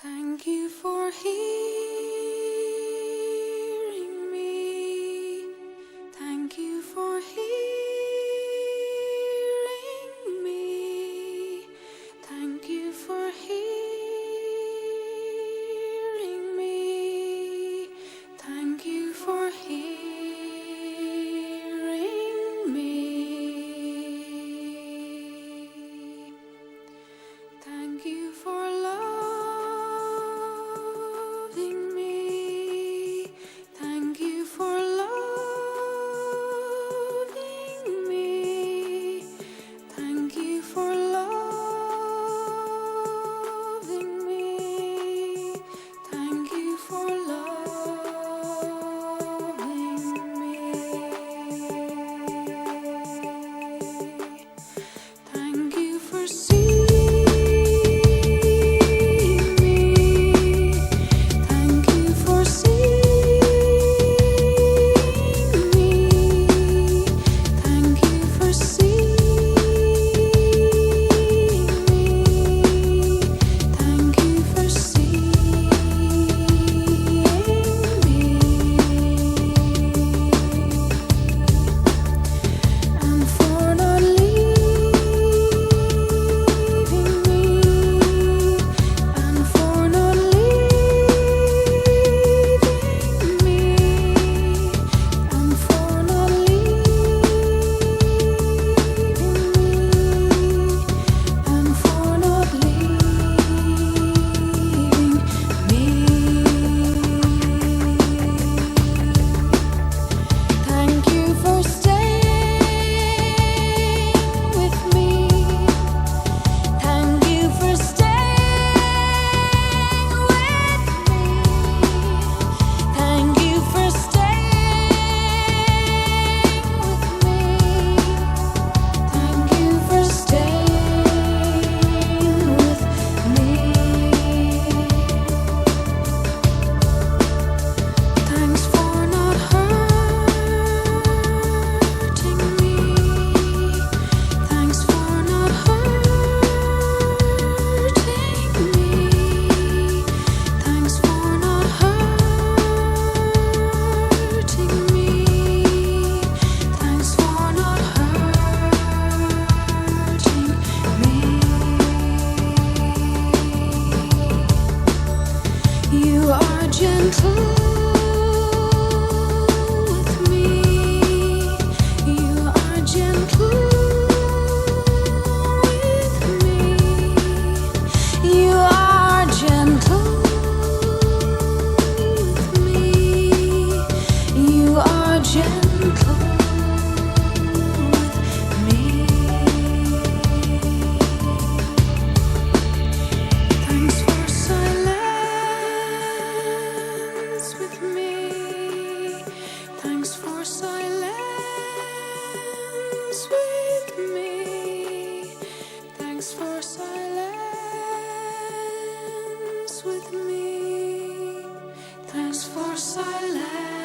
Thank you for hearing me. Thank you for hearing me. Thank you for hearing me. Thank you for hearing me. Thank you for loving me. Thank you for loving me. Thank you for loving me. Thank you for loving me. Thank you for seeing me. Thank you for seeing me. Thank you for seeing me. Thank you for seeing me. And for not leaving me. And for not leaving me. And for not leaving me. And for not leaving me. Thank you for staying with me. Thank you for staying with me. Thank you for staying with me. Thank you for staying with me. Thanks for not hurting me. Thanks for not hurting me. Thanks for not hurting me. Thanks for not hurting me. You are gentle with me. You are gentle with me. You are gentle with me. You are gentle with me. Thanks for silence with me. Thanks for silence with me. Thanks for silence with me. Thanks for silence.